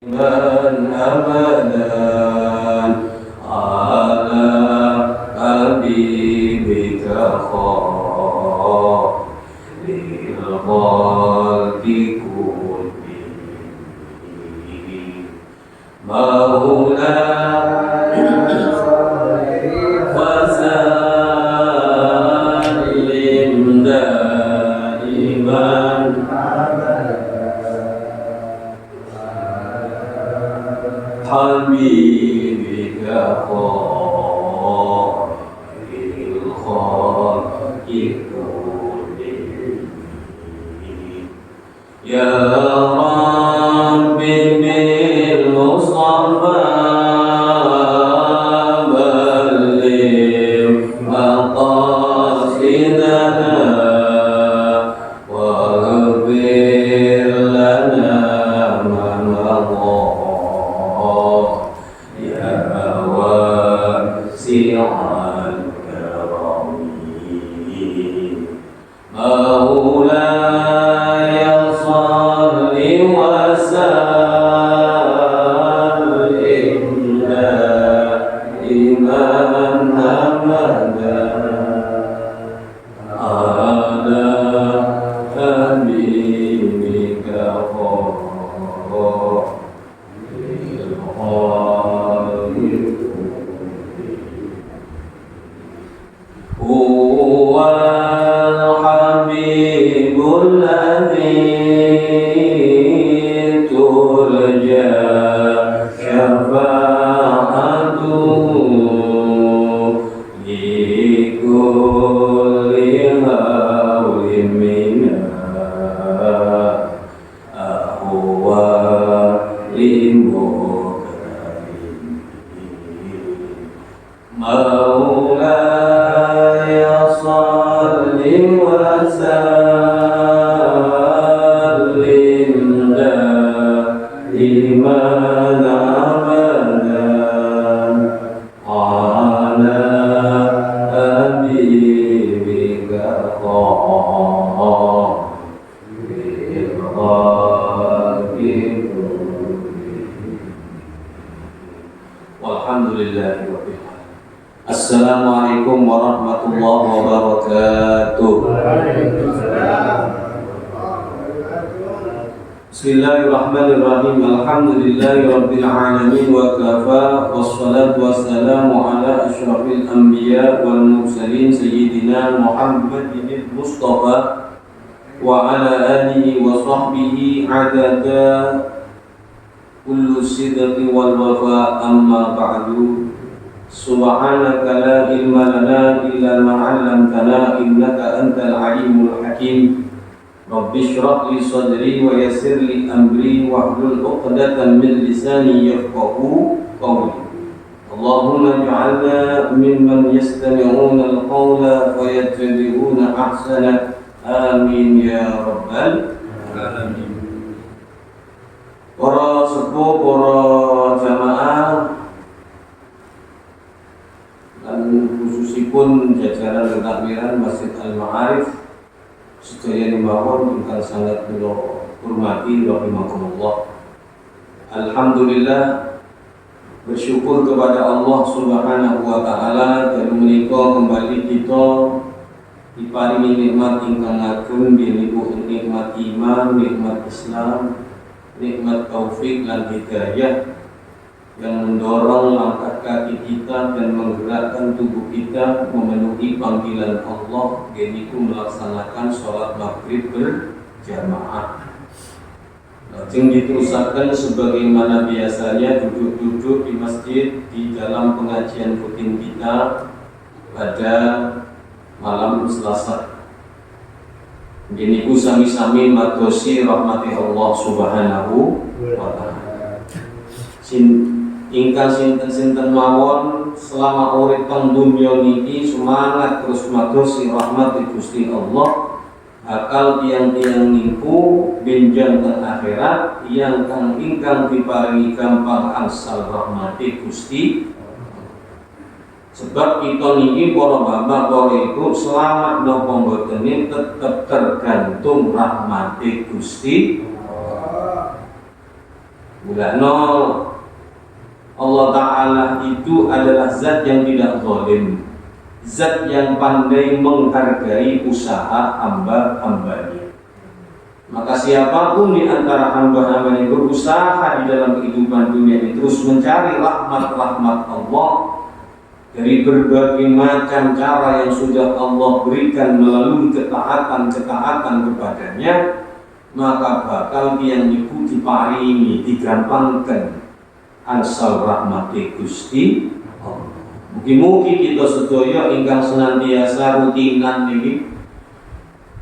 من أبدا على حبيبك خير الخلق كلهم مولاي وسلم دائما حبيبك خير الخلق كلهم يا رب بالمصطفى بلغ مقاصدنا واغفر لنا ما مضى يا واسع الكرم مولاي صل وسلم دائما أبدا على حبيبك خير الخلق هو الحبيب الذي ترجى شفاعته لكل هول من أهوال مكرمين مولاي صل وسلم دائما أبدا على حبيبك خير الخلق والحمد لله رب العالمين. Assalamualaikum warahmatullahi wabarakatuh. Bismillahirrahmanirrahim. Alhamdulillahi rabbil alamin wa kafa wassalatu wassalamu ala asyrafil anbiya wal mursalin sayyidina Muhammadin Mustafa wa ala alihi wa sahbihi adada kullu sidqi wal wafa amma ba'du. Subhanaka la ilma lana illa ma 'allamtana innaka antal alimul hakim. Rabbi shrah li sadri wa yassir li amri wahlul 'uqdatam min lisani yafqahu qawli. Allahumma ij'alna mimman yastami'una al-qawla wa yattabi'una ahsana. Amin ya rabbal alamin. Para sepuh, para jamaah dan khususipun jajaran ketakmiran Masjid Al-Ma'arif sedaya mawon ingkang sangat kula hormati rahimakumullah. Alhamdulillah, bersyukur kepada Allah Subhanahu wa taala dan menika kembali kita diparingi nikmat ingkang ageng nggih nikmat iman, nikmat Islam, nikmat taufik dan hidayah yang mendorong langkah kaki kita dan menggerakkan tubuh kita memenuhi panggilan Allah, yaitu melaksanakan sholat maghrib berjamaah. Lajeng diterusaken sebagaimana biasanya duduk-duduk di masjid di dalam pengajian rutin kita pada malam Selasa. Diniku sami-sami madosi rahmati Allah Subhanahu wa ta'ala. Ingkang sinten-sinten mawon selama urip teng dunya niki semangat terus madosi rahmati Gusti Allah, akal tiang-tiang niku benjang teng akhirat ingkang diparingi gampang angsal rahmati Gusti. Sebab kita niki para bapak para ibu selamat napa mboten tetep tergantung rahmati Gusti. Mulanya Allah Ta'ala itu adalah zat yang tidak zalim, zat yang pandai menghargai usaha hamba-hambanya. Maka siapapun di antara hamba-hamba yang berusaha di dalam kehidupan dunia ini terus mencari rahmat-rahmat Allah dari berbagai macam cara yang sudah Allah berikan melalui ketaatan-ketaatan kepadanya, maka bakal yang ikuti paringi digampangkan ansal rahmati Gusti Allah. Mugi-mugi kita sedaya ingkang senantiasa rutinan ini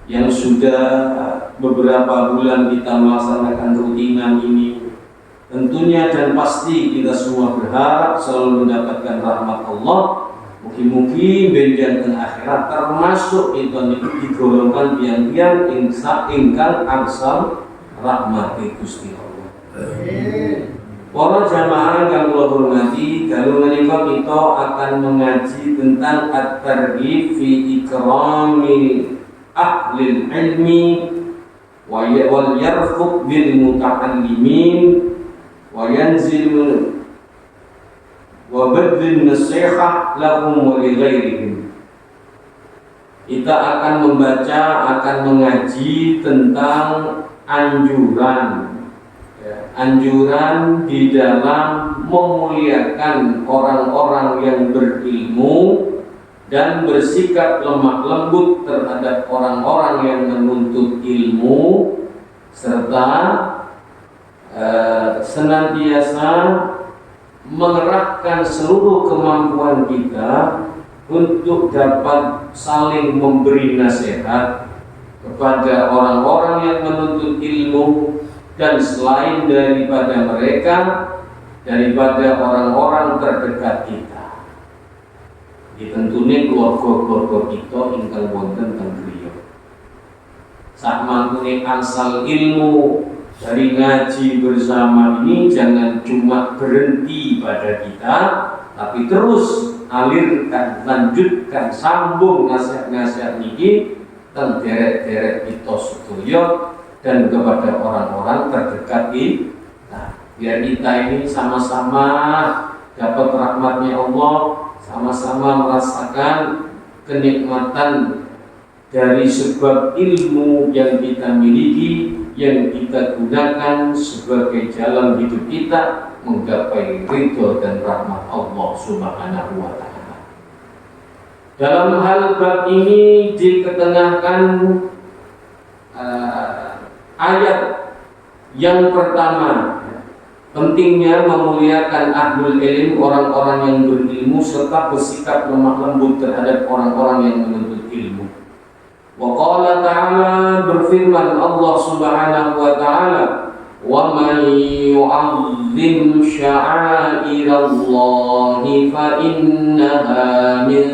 yang sudah beberapa bulan kita melaksanakan rutinan ini, tentunya dan pasti kita semua berharap selalu mendapatkan rahmat Allah. Mugi-mugi benjang akhirat termasuk itu digolongkan tiang-tiang ingkang angsal rahmati Gusti Allah. Para jamaah yang kula hormati, kalau menika kita akan mengaji tentang at-targhib fi ikramil ahlil ilmi wal yarfuq bil muta'allimin wa yanzil wa badlin nasihah lahum wa li ghairihim. Kita akan membaca, akan mengaji tentang anjuran di dalam memuliakan orang-orang yang berilmu dan bersikap lemah lembut terhadap orang-orang yang menuntut ilmu, serta senantiasa mengerahkan seluruh kemampuan kita untuk dapat saling memberi nasihat kepada orang-orang yang menuntut ilmu, dan selain daripada mereka, daripada orang-orang terdekat kita. Ditentunya keluarga-keluarga kita ingkang wonten teng griya. Sak mangkune angsal ilmu dari ngaji bersama ini jangan cuma berhenti pada kita, tapi terus alirkan, lanjutkan, sambung nasihat-nasihat niki teng derek-derek kita sedaya dan kepada orang-orang terdekat kita. Biar kita ini sama-sama dapat rahmatnya Allah, sama-sama merasakan kenikmatan dari sebab ilmu yang kita miliki, yang kita gunakan sebagai jalan hidup kita menggapai ridho dan rahmat Allah Subhanahu wa Ta'ala. Dalam hal bab ini diketengahkan ayat yang pertama, pentingnya memuliakan ahlul ilm, orang-orang yang berilmu, serta bersikap lemah lembut terhadap orang-orang yang menuntut ilmu. Wa qala ta'ala, berfirman Allah Subhanahu wa ta'ala, wa man yu'azzim sya'airallahi fa innaha min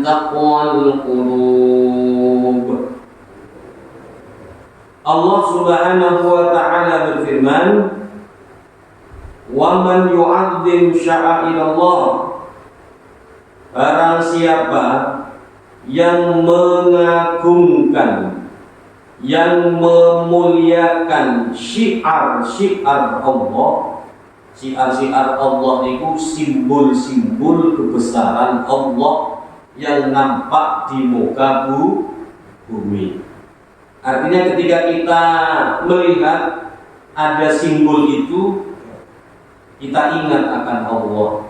taqwal qulub. Allah Subhanahu wa ta'ala berfirman, wa man yu'azzim sya'airallah, barang siapa yang mengagungkan, yang memuliakan syiar-syiar Allah. Syiar-syiar Allah itu simbol-simbol kebesaran Allah yang nampak di muka bumi. Artinya ketika kita melihat ada simbol itu, kita ingat akan Allah,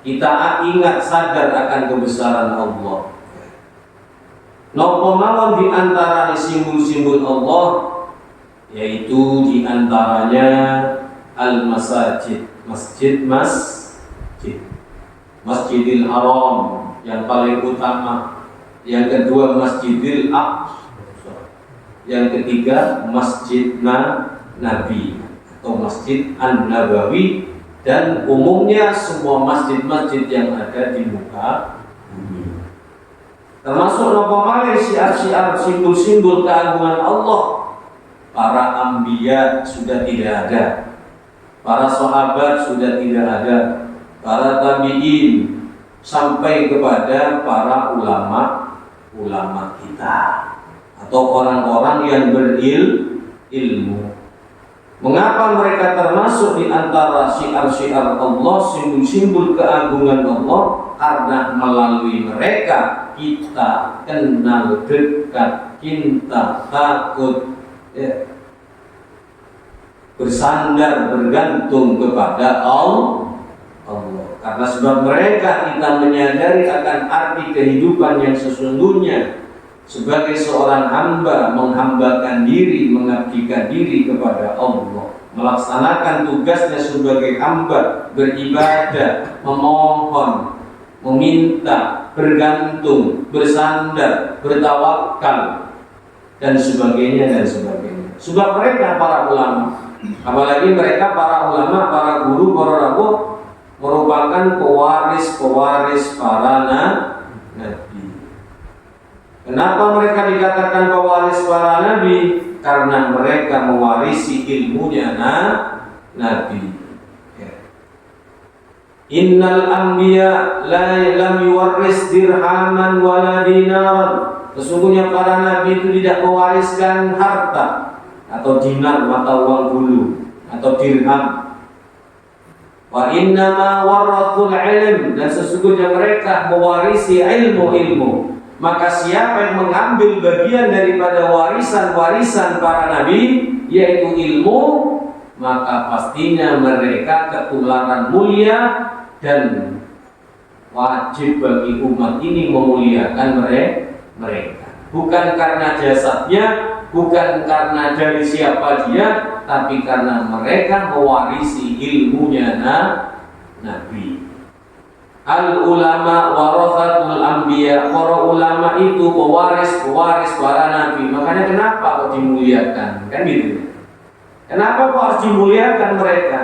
kita ingat sadar akan kebesaran Allah. Napa mawon di antara simbol-simbol Allah, yaitu di antaranya al-masajid, Masjidil Haram yang paling utama, yang kedua Masjidil Aqsa, yang ketiga Masjid Nabi atau Masjid An-Nabawi, dan umumnya semua masjid-masjid yang ada di muka bumi. Termasuk napa malih syiar-syiar, simbol-simbol keagungan Allah. Para anbiya sudah tidak ada, para sahabat sudah tidak ada, para tabi'in, sampai kepada para ulama kita atau orang-orang yang berilmu. Mengapa mereka termasuk di antara syiar-syiar Allah, simbol-simbol keagungan Allah? Karena melalui mereka kita kenal dekat, cinta, takut, ya, bersandar, bergantung kepada Allah. Karena sebab mereka kita menyadari akan arti kehidupan yang sesungguhnya sebagai seorang hamba, menghambakan diri, mengabdikan diri kepada Allah, melaksanakan tugasnya sebagai hamba, beribadah, memohon, meminta, bergantung, bersandar, bertawakal, dan sebagainya dan sebagainya. Sebab mereka para ulama, apalagi mereka para ulama, para guru, para rabu, merupakan pewaris-pewaris para nabi. Kenapa mereka dikatakan pewaris para nabi? Karena mereka mewarisi ilmunya nabi. Innal anbiya lam yuwarris dirhaman wala dinaran. Sesungguhnya para nabi itu tidak mewariskan harta atau dinar, mata uang dulu, atau dirham. Wa innama warathul ilm, dan sesungguhnya mereka mewarisi ilmu-ilmu. Maka siapa yang mengambil bagian daripada warisan-warisan para nabi, yaitu ilmu, maka pastinya mereka ketularan mulia, dan wajib bagi umat ini memuliakan mereka. Bukan karena jasadnya, bukan karena dari siapa dia, tapi karena mereka mewarisi ilmunya nabi. Al ulama warathatul anbiya, para ulama itu pewaris para nabi. Makanya kenapa kok dimuliakan? Kan gitu. Kenapa kok harus dimuliakan mereka?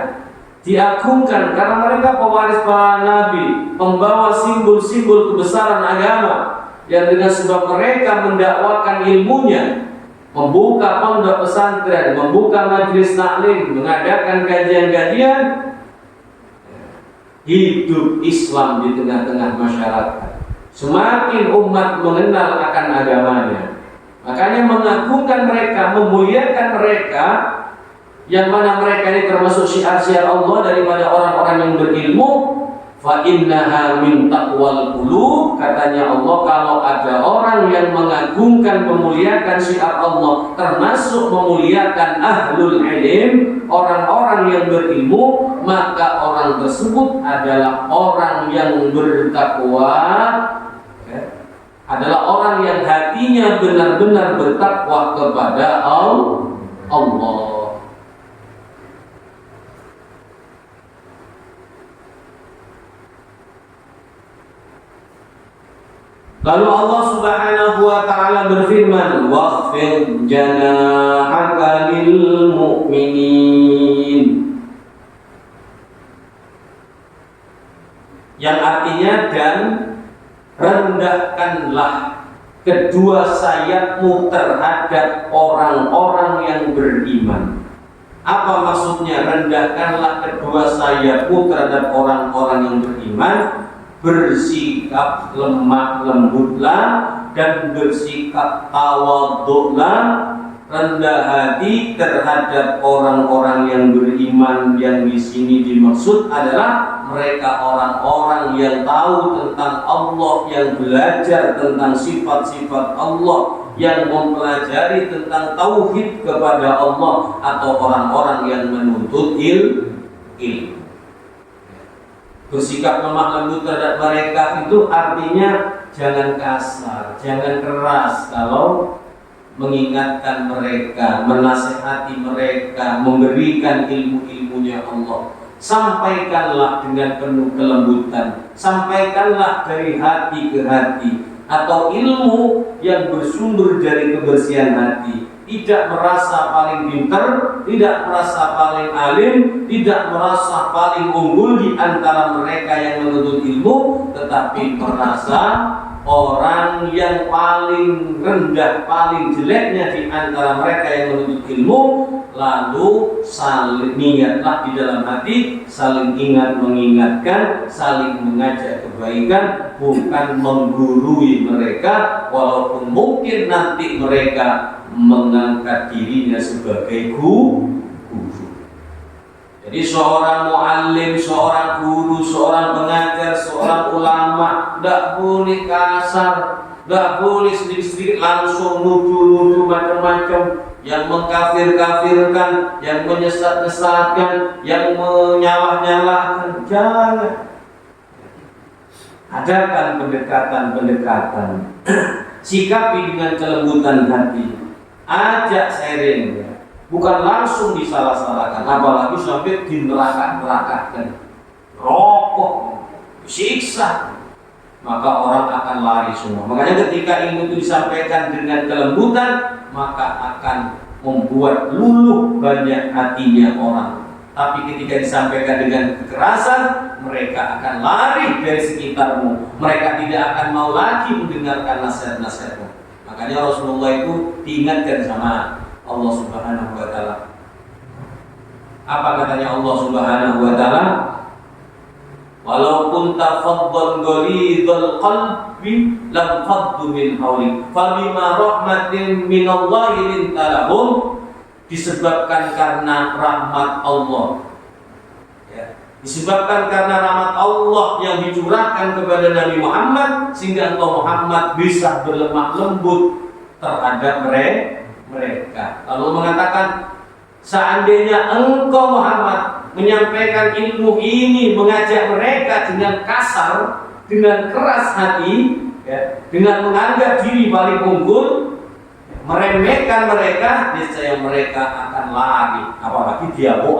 Diagungkan karena mereka pewaris para nabi, pembawa simbol-simbol kebesaran agama, yang dengan sebab mereka mendakwakan ilmunya, membuka pondok pesantren, membuka majelis taklim, mengadakan kajian-kajian, hidup Islam di tengah-tengah masyarakat. Semakin umat mengenal akan agamanya, makanya mengagungkan mereka, memuliakan mereka, yang mana mereka ini termasuk syiar-syiar Allah daripada orang-orang yang berilmu. Fa innaha min taqwal qulub, katanya Allah, kalau ada orang yang mengagungkan, memuliakan syiar Allah, termasuk memuliakan ahlul ilm, orang-orang yang berilmu, maka orang tersebut adalah orang yang bertakwa, adalah orang yang hatinya benar-benar bertakwa kepada Allah. Lalu Allah Subhanahu wa taala berfirman, "Wakhfid janahaka lil mu'minin." Yang artinya, dan rendahkanlah kedua sayapmu terhadap orang-orang yang beriman. Apa maksudnya rendahkanlah kedua sayapmu terhadap orang-orang yang beriman? Bersikap lemah lembutlah dan bersikap tawadhu'lah, rendah hati terhadap orang-orang yang beriman. Yang di sini dimaksud adalah mereka orang-orang yang tahu tentang Allah, yang belajar tentang sifat-sifat Allah, yang mempelajari tentang tauhid kepada Allah, atau orang-orang yang menuntut ilmu. Bersikap lemah lembut terhadap mereka itu artinya jangan kasar, jangan keras kalau mengingatkan mereka, menasihati mereka, memberikan ilmu-ilmunya Allah. Sampaikanlah dengan penuh kelembutan, sampaikanlah dari hati ke hati, atau ilmu yang bersumber dari kebersihan hati. Tidak merasa paling pintar, tidak merasa paling alim, tidak merasa paling unggul di antara mereka yang menuntut ilmu, tetapi merasa orang yang paling rendah, paling jeleknya di antara mereka yang menuntut ilmu. Lalu saling niatlah di dalam hati, saling ingat mengingatkan, saling mengajak kebaikan, bukan menggurui mereka, walaupun mungkin nanti mereka mengangkat dirinya sebagai guru. Jadi seorang muallim, seorang guru, seorang pengajar, seorang ulama tidak boleh kasar, tidak boleh sedikit-sedikit langsung nuduh-nuduh macam-macam, yang mengkafir-kafirkan, yang menyesat-nyesatkan, yang menyalah-nyalahkan. Jangan. Adakan pendekatan-pendekatan. Sikapi dengan kelembutan hati. Ajak sharing. Bukan langsung disalah-salahkan, apalagi sampai dineraka-nerakakan, rokok, siksa, maka orang akan lari semua. Makanya ketika ilmu itu disampaikan dengan kelembutan, maka akan membuat luluh banyak hatinya orang. Tapi ketika disampaikan dengan kekerasan, mereka akan lari dari sekitarmu. Mereka tidak akan mau lagi mendengarkan nasihat-nasihatmu. Makanya Rasulullah itu diingatkan sama Allah Subhanahu wa taala. Apa katanya Allah Subhanahu wa taala? Walau kunta faddan ghalidhal qalbi lam faddu min hawlik fa bima rahmatin min Allah linta lahum. Disebabkan karena rahmat Allah, ya. Disebabkan karena rahmat Allah yang dicurahkan kepada Nabi Muhammad, sehingga engkau Muhammad bisa berlemah lembut terhadap mereka. Lalu mengatakan, seandainya engkau Muhammad menyampaikan ilmu ini, mengajak mereka dengan kasar, dengan keras hati, ya, dengan menganggap diri paling unggul, meremehkan mereka, niscaya mereka akan lari. Apalagi dia mau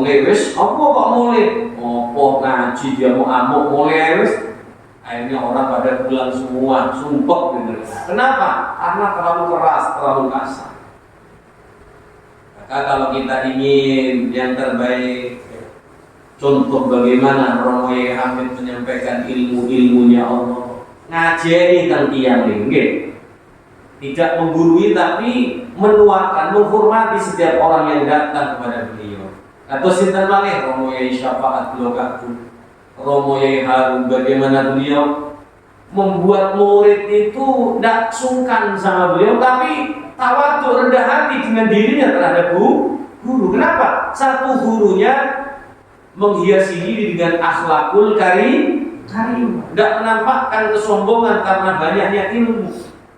lewes, apa kok mulai? Apa ngaji dia mau amuk mulai lewes? Akhirnya orang pada pulang semua, sumpah gitu. Kenapa? Karena terlalu keras, terlalu kasar. Maka kalau kita ingin yang terbaik, contoh bagaimana Romo Yai Hamid menyampaikan ilmu-ilmunya Allah, ngajeni tentang tiang ini, tidak menggurui tapi menuakan, menghormati setiap orang yang datang kepada beliau. Atau sinten malih Romo Yai Syafaat Lokaku, Romo Yai Harun, bagaimana beliau membuat murid itu tidak sungkan sama beliau, tapi tawadhu, rendah hati dengan dirinya terhadap guru. Kenapa? Satu, gurunya menghiasi diri dengan akhlakul karim, tidak menampakkan kesombongan karena banyaknya ilmu,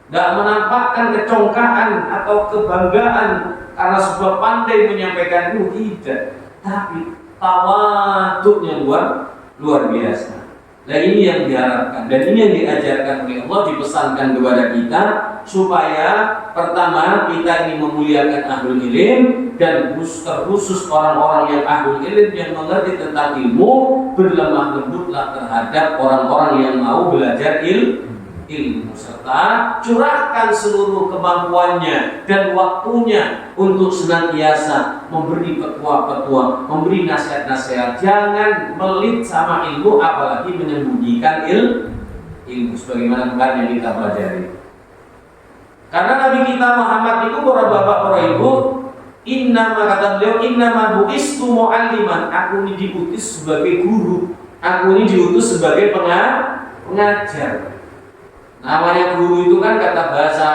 tidak menampakkan kecongkaan atau kebanggaan karena sebuah pandai menyampaikan ilmu, tidak, tapi tawadhunya luar biasa. Nah, ini yang diharapkan dan ini yang diajarkan oleh Allah, dipesankan kepada kita supaya pertama kita ini memuliakan ahlul ilm, dan terkhusus orang-orang yang ahlul ilm yang mengerti tentang ilmu, berlemah lembutlah terhadap orang-orang yang mau belajar ilmu, serta curahkan seluruh kemampuannya dan waktunya untuk senantiasa memberi petua-petua, memberi nasihat-nasihat. Jangan melit sama ilmu, apalagi menyembunyikan ilmu sebagaimana kemarin yang kita pelajari. Karena Nabi kita Muhammad itu, para bapak, para ibu, kata beliau, innama bu'istu mu'alliman, aku ini diutus sebagai guru, aku ini diutus sebagai pengajar. Namanya guru itu kan kata bahasa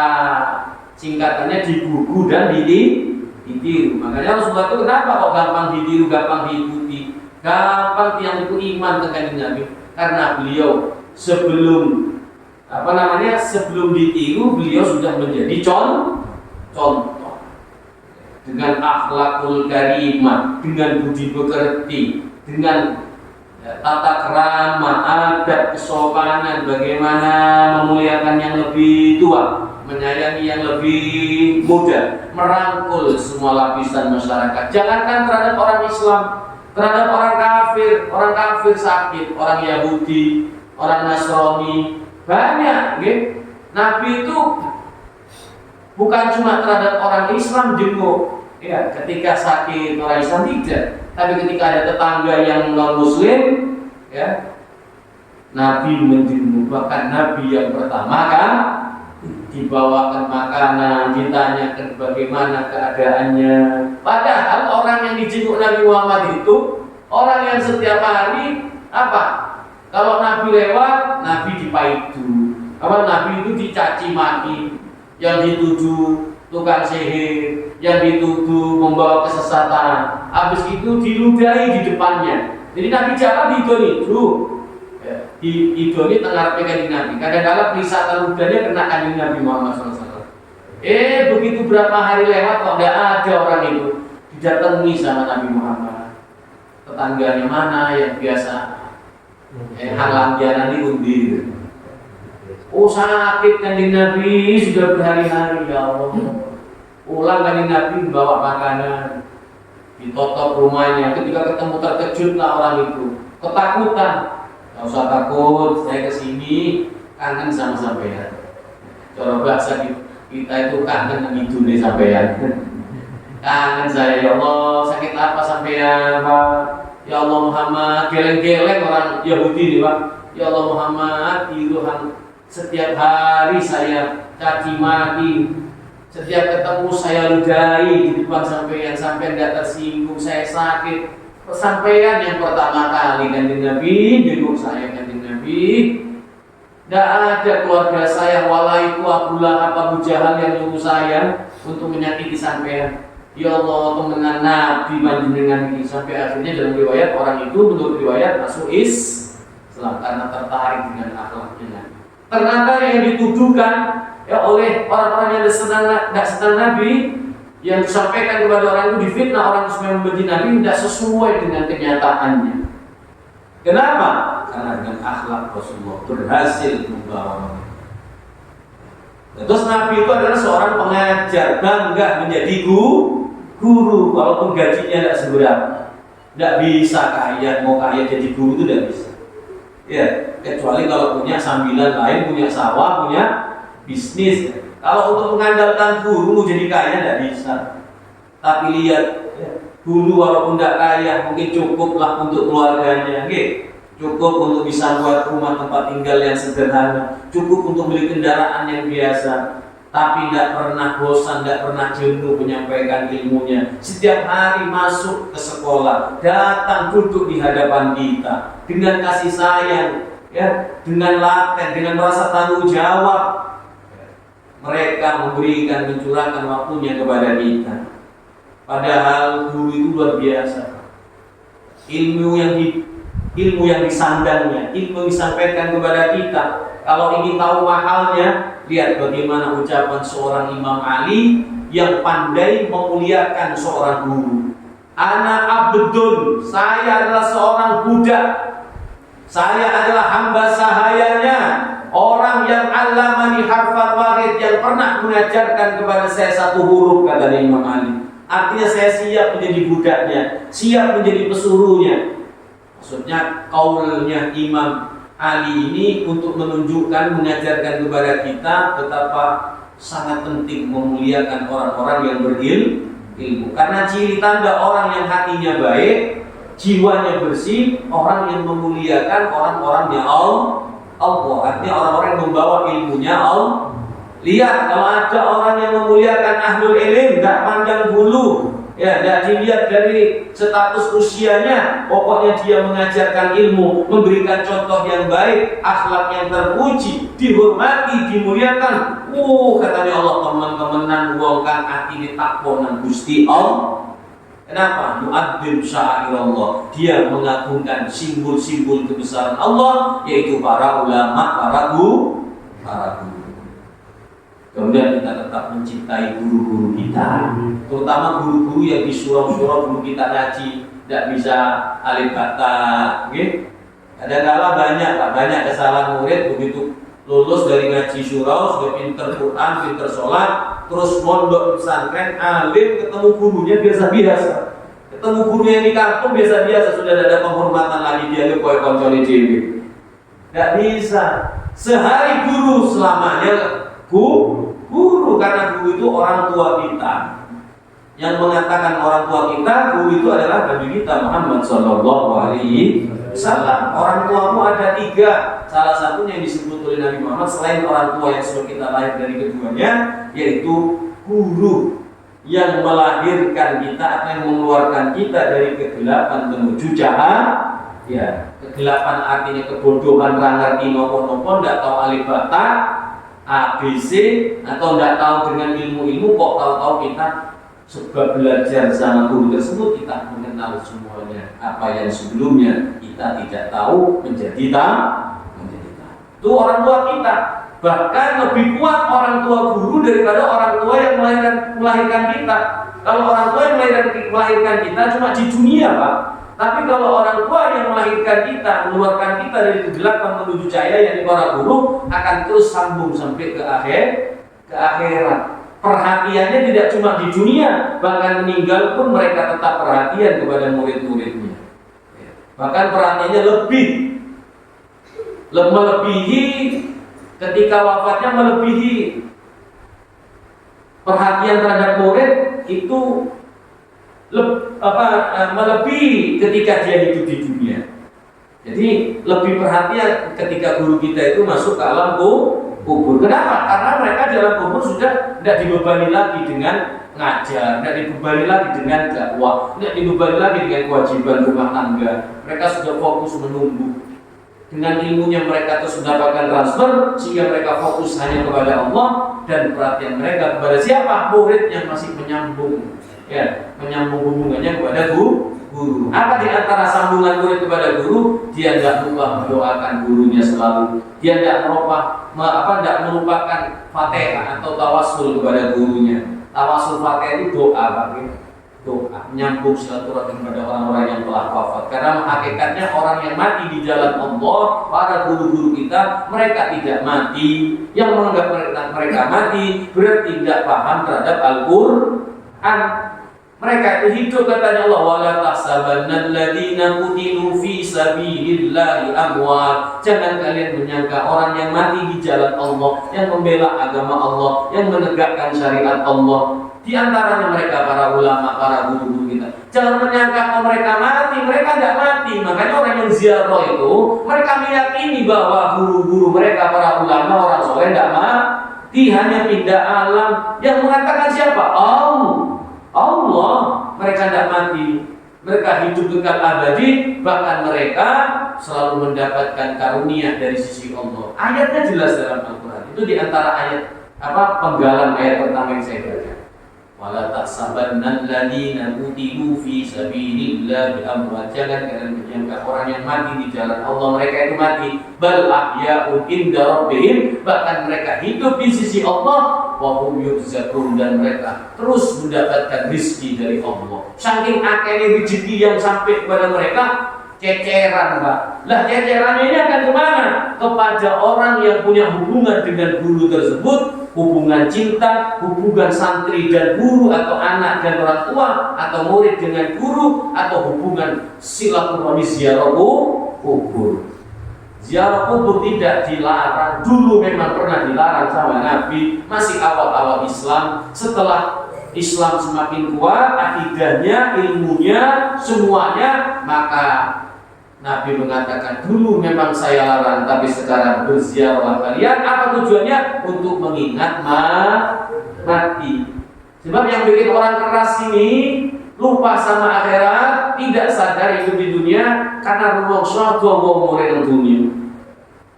singkatannya digugu dan ditiru. Makanya Rasulullah itu kenapa kok gampang ditiru, gampang diikuti, gampang yang itu iman dengan Nabi? Karena beliau sebelum ditiru, beliau sudah menjadi contoh dengan akhlakul karimah, dengan budi pekerti, dengan tata kerama, adab, kesopanan, bagaimana memuliakan yang lebih tua, menyayangi yang lebih muda, merangkul semua lapisan masyarakat. Jangankan terhadap orang Islam, terhadap orang kafir sakit, orang Yahudi, orang Nasrani, banyak. Nabi itu bukan cuma terhadap orang Islam jenguk, ya, ketika sakit orang Islam tidak. Tapi ketika ada tetangga yang non-muslim, ya, Nabi menjenguk. Bahkan Nabi yang pertama kan dibawakan makanan, ditanyakan bagaimana keadaannya. Padahal orang yang dijenguk Nabi Muhammad itu orang yang setiap hari apa? Kalau Nabi lewat, Nabi dipaidu. Nabi itu dicaci maki, yang dituju tukang sihir, yang dituduh membawa kesesatan, habis itu diludahi di depannya. Jadi Nabi jalan itu di tengah kanjeng Nabi. Kadang-kadang pelisatan ludahnya kena kanjeng Nabi Muhammad SAW. Begitu berapa hari lewat kok tidak ada orang itu didatangi sama Nabi Muhammad. Tetangganya mana yang biasa halang di undi. Sakit kanjeng Nabi sudah berhari-hari, ya Allah. Ulang kanjeng Nabi membawa makanan, ditotok rumahnya. Ketika ketemu terkejutlah orang itu, ketakutan. Gak usah takut, saya kesini kangen sama sampean. Cara bahasa kita itu kangen dengan hidupnya sampean. Kangen saya, ya Allah, sakit apa sampean, Pak? Ya Allah Muhammad, geleng-geleng orang Yahudi nih, Pak. Ya Allah Muhammad, Tuhan, setiap hari saya caci maki, setiap ketemu saya ludahi di depan sampean tidak tersinggung, saya sakit. Pesampaian yang pertama kali kanjeng Nabi jenguk saya kanjeng Nabi. Tidak ada keluarga saya wala itu Abu Lahab, Abu Jahal yang nyuruh saya untuk menyakiti sampean. Ya Allah, temenan Nabi panjenengan ini. Sampai akhirnya dalam riwayat orang itu menurut riwayat masuk Islam karena tertarik dengan akhlaknya. Ternyata yang dituduhkan oleh orang-orang yang tidak senang Nabi, yang disampaikan kepada orang itu, difitnah orang yang membenci Nabi, tidak sesuai dengan kenyataannya. Kenapa? Karena dengan akhlak Rasulullah berhasil membawa. Terus Nabi itu adalah seorang pengajar, bangga menjadi guru, walaupun gajinya tidak seberapa. Tidak bisa kaya, mau kaya jadi guru itu tidak bisa. Ya, kecuali kalau punya sambilan lain, punya sawah, punya bisnis. Kalau untuk mengandalkan guru jadi kaya tidak bisa. Tapi lihat, guru walaupun tidak kaya mungkin cukuplah untuk keluarganya, cukup untuk bisa buat rumah tempat tinggal yang sederhana, cukup untuk beli kendaraan yang biasa. Tapi tidak pernah bosan, tidak pernah jenuh menyampaikan ilmunya. Setiap hari masuk ke sekolah, datang duduk di hadapan kita dengan kasih sayang, dengan laten, dengan merasa tanggung jawab. Mereka memberikan, mencurahkan waktunya kepada kita. Padahal guru itu luar biasa. Ilmu yang disandangnya, ilmu yang disampaikan kepada kita. Kalau ingin tahu mahalnya, lihat bagaimana ucapan seorang Imam Ali yang pandai memuliakan seorang guru. Ana abdun, saya adalah seorang budak. Saya adalah hamba sahayanya. Orang yang alamani harfan wahid, yang pernah mengajarkan kepada saya satu huruf, kata Imam Ali. Artinya saya siap menjadi budaknya, siap menjadi pesuruhnya. Maksudnya kaulnya Imam Ali ini untuk menunjukkan, mengajarkan kepada kita betapa sangat penting memuliakan orang-orang yang berilmu. Karena ciri tanda orang yang hatinya baik, jiwanya bersih, orang yang memuliakan orang-orangnya Allah. Artinya orang-orang yang membawa ilmunya Allah. Lihat kalau ada orang yang memuliakan ahlul ilm, tidak pandang bulu, tidak dilihat dari status usianya, pokoknya dia mengajarkan ilmu, memberikan contoh yang baik, akhlak yang terpuji, dihormati, dimuliakan. Katanya Allah, teman-temanan wong kang atine takwa nang Gusti Allah. Kenapa? Yu'adzim sya'airallah. Dia mengagungkan simbol-simbol kebesaran Allah, yaitu para ulama, para guru. Kemudian kita tetap mencintai guru-guru kita, terutama guru-guru yang di surau-surau guru kita ngaji, tidak bisa alif kata. Kadang-kadang banyak kesalahan murid begitu lulus dari ngaji surau, sudah pinter Quran, pinter sholat, terus mondok pesantren, alim, ketemu gurunya biasa-biasa, ketemu gurunya di kampung biasa-biasa, sudah ada penghormatan lagi, dia koyo koncone dhewe. Tidak bisa. Sehari guru, selamanya guru, karena guru itu orang tua kita. Yang mengatakan orang tua kita, guru itu adalah Nabi kita Muhammad Sallallahu Alaihi Wasallam. Orang tuamu ada 3. Salah satunya yang disebut oleh Nabi Muhammad selain orang tua yang sudah kita lahir dari keduanya, yaitu guru yang melahirkan kita atau yang mengeluarkan kita dari kegelapan menuju cahaya. Kegelapan artinya kebodohan, rangarti, nopo-nopo, tidak tahu alif bata, ABC atau tidak tahu dengan ilmu-ilmu, kok tahu-tahu kita sebab belajar sama guru tersebut kita mengenal semuanya. Apa yang sebelumnya kita tidak tahu menjadi tahu. Itu orang tua kita. Bahkan lebih kuat orang tua guru daripada orang tua yang melahirkan kita. Kalau orang tua yang melahirkan kita cuma di dunia, Pak. Tapi kalau orang tua yang melahirkan kita, mengeluarkan kita dari kegelapan menuju cahaya, yang para guru akan terus sambung sampai ke akhirat. Perhatiannya tidak cuma di dunia, bahkan meninggal pun mereka tetap perhatian kepada murid-muridnya. Bahkan perhatiannya melebihi ketika wafatnya, melebihi perhatian terhadap murid itu melebihi ketika dia hidup di dunia. Jadi lebih perhatian ketika guru kita itu masuk ke alam kubur. Kenapa? Karena mereka di alam kubur sudah tidak dibebani lagi dengan ngajar, tidak dibebani lagi dengan dakwah, tidak dibebani lagi dengan kewajiban rumah tangga. Mereka sudah fokus menunggu. Dengan ilmunya mereka terus mendapatkan transfer, sehingga mereka fokus hanya kepada Allah, dan perhatian mereka kepada siapa? Murid yang masih menyambung hubungannya kepada guru. Apa di antara sambungan murid kepada guru? Dia tidak lupa mendoakan gurunya selalu. Dia tidak melupakan Fatihah atau tawasul kepada gurunya. Tawasul Fatihah itu doa, doa menyambung silaturahmi kepada orang-orang yang telah wafat. Karena hakikatnya orang yang mati di jalan Allah, para guru-guru kita, mereka tidak mati. Yang menganggap mereka mati berarti tidak paham terhadap Al-Quran. Mereka itu hidup, katanya Allah, wala tahsabanna alladziina qutilu fi sabilillahi amwat. Jangan kalian menyangka orang yang mati di jalan Allah, yang membela agama Allah, yang menegakkan syariat Allah. Di antaranya mereka para ulama, para guru-guru kita. Jangan menyangka kalau mereka mati, mereka tidak mati. Makanya orang yang ziarah itu, mereka meyakini bahwa guru-guru mereka, para ulama, orang soleh tidak mati, hanya pindah alam. Yang mengatakan siapa? Allah. Mereka tidak mati, mereka hidup kekal abadi, bahkan mereka selalu mendapatkan karunia dari sisi Allah. Ayatnya jelas dalam Al-Quran. Itu diantara ayat penggalan ayat pertama yang saya baca. Wala tahsabanna alladziina qutilu fi sabilillahi amwat. Jangan kalian menyangka orang yang mati di jalan Allah mereka itu mati. Bal ahya'un inda rabbihim. Bahkan mereka hidup di sisi Allah. Wa hum yurzaqun, dan mereka terus mendapatkan rezeki dari Allah. Saking akhirnya rezeki yang sampai kepada mereka, ceceran, Pak. Lah cecerannya ini akan kemana? Kepada orang yang punya hubungan dengan guru tersebut, hubungan cinta, hubungan santri dan guru, atau anak dan orang tua, atau murid dengan guru, atau hubungan silaturahmi ziarah kubur. Ziarah kubur tidak dilarang. Dulu memang pernah dilarang sama Nabi, masih awal-awal Islam. Setelah Islam semakin kuat, akidahnya, ilmunya, semuanya, maka Nabi mengatakan, dulu memang saya larang, tapi sekarang berziarah kalian. Apa tujuannya? Untuk mengingat mati. Sebab yang bikin orang keras ini lupa sama akhirat, tidak sadar hidup di dunia, karena rumongso gowo murid dunia.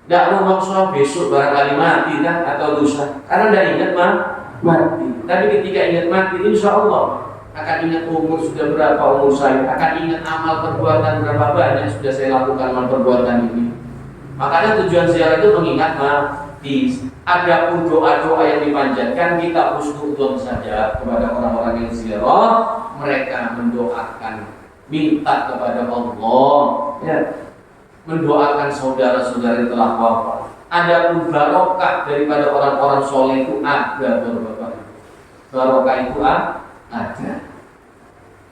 Tidak rumongso besok barangkali mati kan, atau lusa, karena tidak ingat mati. Tapi ketika ingat mati, insya Allah akan ingat umur sudah berapa umur saya, akan ingat amal perbuatan berapa banyak sudah saya lakukan amal perbuatan ini. Makanya tujuan ziarah itu mengingat mati. Adapun doa-doa yang dipanjatkan, kita husnudzon saja kepada orang-orang yang ziarah. Mereka mendoakan, minta kepada Allah, mendoakan saudara-saudara yang telah wafat. Adapun barokah daripada orang-orang soleh itu ada, Bapak. Barokah itu ada.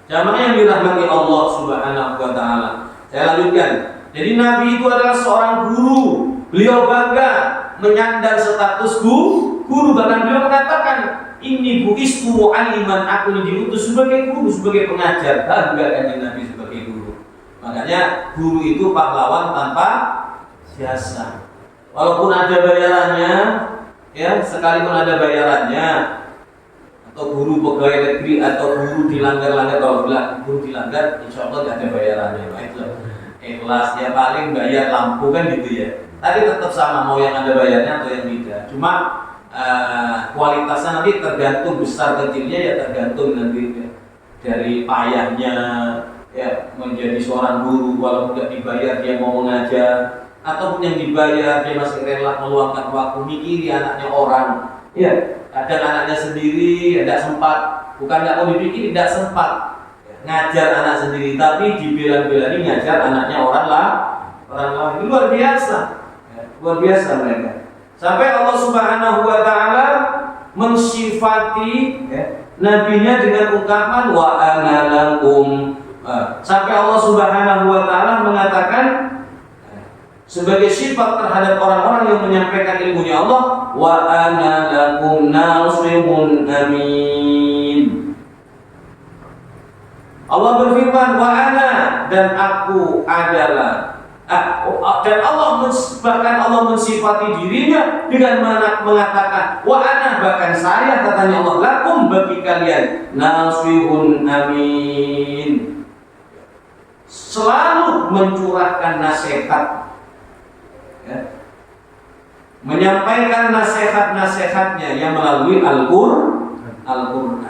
Jamaah yang dirahmati Allah Subhanahu wa taala. Saya lanjutkan. Jadi Nabi itu adalah seorang guru. Beliau bangga menyandang status guru. Bahkan beliau mengatakan, ini buistu mu'alliman, aku diutus sebagai guru, sebagai pengajar. Bangga kan Nabi sebagai guru. Makanya guru itu pahlawan tanpa jasa. Walaupun ada bayarannya, sekalipun ada bayarannya, atau guru pegawai negeri, atau guru dilanggar-langgar, kalau bilang guru dilanggar, insya Allah tidak ada bayarannya. Ikhlas, ya paling bayar lampu kan gitu ya. Tapi tetap sama, mau yang ada bayarnya atau yang tidak. Cuma kualitasnya nanti tergantung besar kecilnya, ya tergantung nanti dari payahnya ya menjadi seorang guru. Walaupun tidak dibayar dia mau mengajar, ataupun yang dibayar dia masih rela meluangkan waktu mikiri anaknya orang. Ya, kadang anaknya sendiri tidak sempat, bukan tidak mau dipikir, tidak sempat ngajar anak sendiri, tapi dibela-belani ngajar anaknya orang lain. Luar biasa, ya, luar biasa mereka. Sampai Allah Subhanahu wa taala mensifati ya, nabinya dengan ungkapan wa ana lakum. Sampai Allah Subhanahu wa taala mengatakan sebagai sifat terhadap orang-orang yang menyampaikan ilmunya Allah, wa ana lakum nasihun amin. Allah berfirman wa ana, dan aku adalah, dan bahkan Allah mensifati dirinya dengan mengatakan wa ana, bahkan saya, katanya Allah, lakum, bagi kalian, nasihun amin, selalu mencurahkan nasihat ya, menyampaikan nasihat-nasihatnya yang melalui Al-Qur'an.